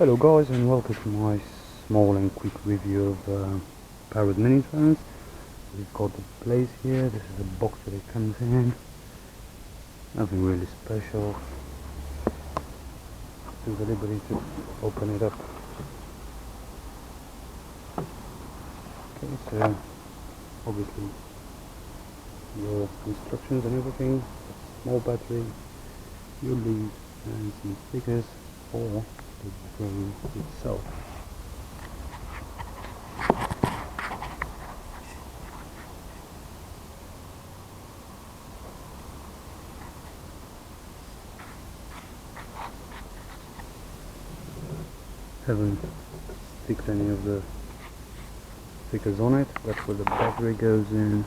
Hello guys, and welcome to my small and quick review of Parrot mini drones. We've got the place here. This is the box that it comes in. Nothing really special. Feel the liberty to open it up. Okay, so obviously your instructions and everything. Small battery, your leads and some stickers for the drone itself. Haven't sticked any of the stickers on it. That's where the battery goes in.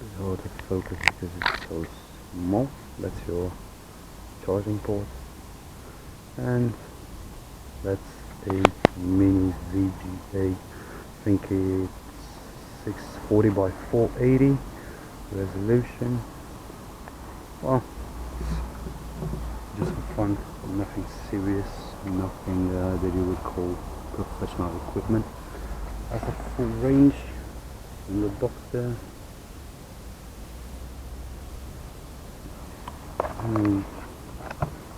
It's hard to focus because it's so small. That's your charging port, and that's a mini VGA. I think it's 640 by 480 resolution. Well, just for fun, nothing serious, nothing that you would call professional equipment. Has a full range in the box there. And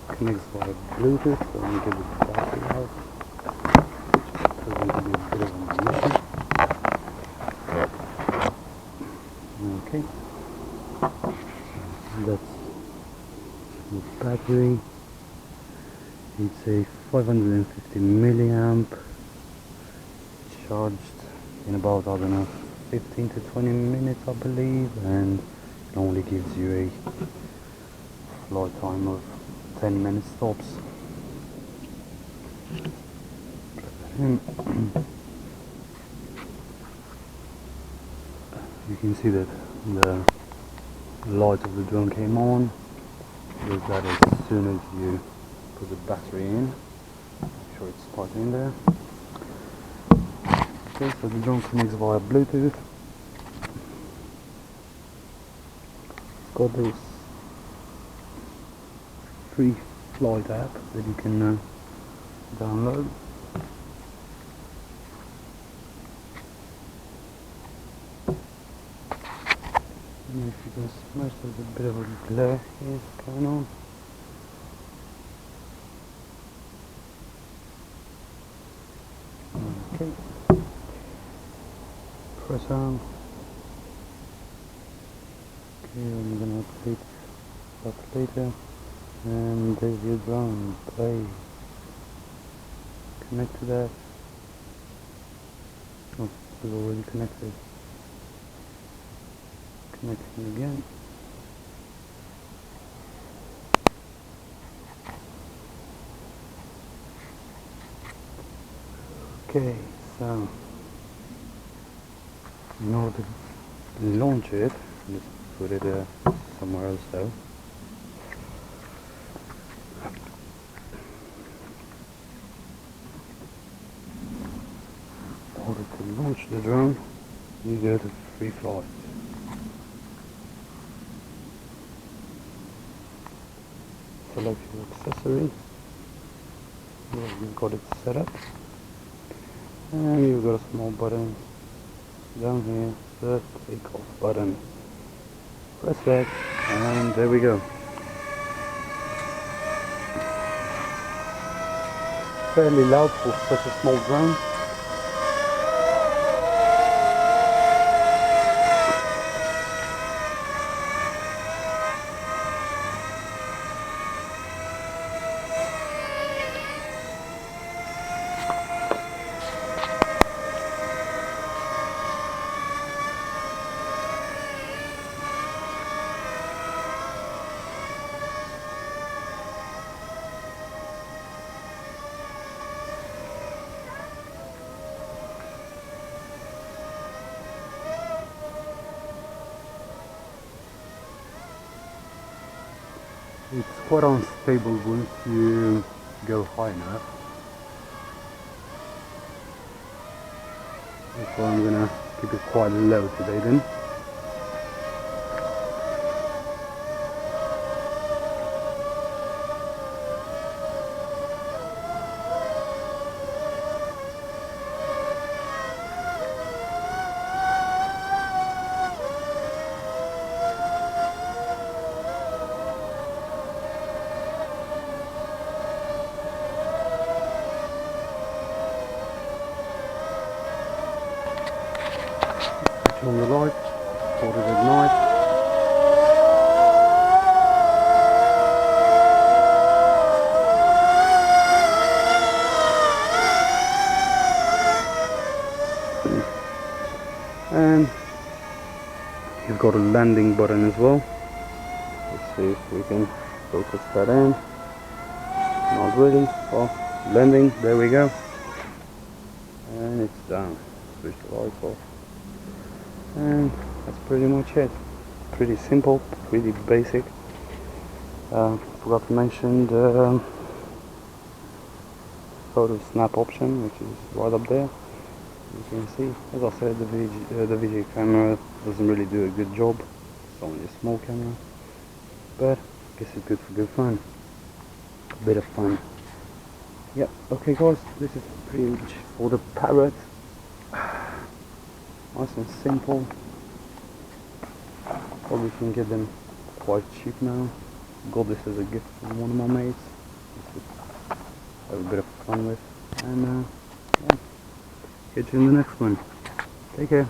connects via Bluetooth, so let me get the battery out. So I'm going to give you a bit of a mission. Okay, that's the battery. It's a 550 milliamp, charged in about, I don't know, 15 to 20 minutes I believe, and it only gives you a flight time of 10 minutes tops. You can see that the light of the drone came on. Does that as soon as you put the battery in. Make sure it's plugged in there. Okay, so the drone connects via Bluetooth. It's got this free flight app that you can download. And if you can smash, there's a bit of a glare here going on. Okay, press on. Okay, I'm gonna update that later. And there's your drone. Play. Connect to that. Oh, it's already connected. Connecting again. Okay, so in order to launch it, let's put it somewhere else though. In order to launch the drone, you go to free flight. Select your accessory. Well, you've got it set up. And you've got a small button down here, the take off button. Press that, and there we go. Fairly loud for such a small drone. It's quite unstable once you go high enough. So I'm gonna keep it quite low today then. on the light, hold it at night. And you've got a landing button as well. Let's see if we can focus that in. Not really. Well, landing, there we go. And it's down. Switch the lights off. And that's pretty much it. Pretty simple, pretty basic. Forgot to mention the photo snap option, which is right up there. You can see, as I said, the video camera doesn't really do a good job. It's only a small camera, but I guess it's good for good fun. A bit of fun. Yep. Okay, guys, this is pretty much for the Parrot. Nice and simple. Probably can get them quite cheap now. Got this as a gift from one of my mates. Have a bit of fun with, and yeah. Catch you in the next one. Take care.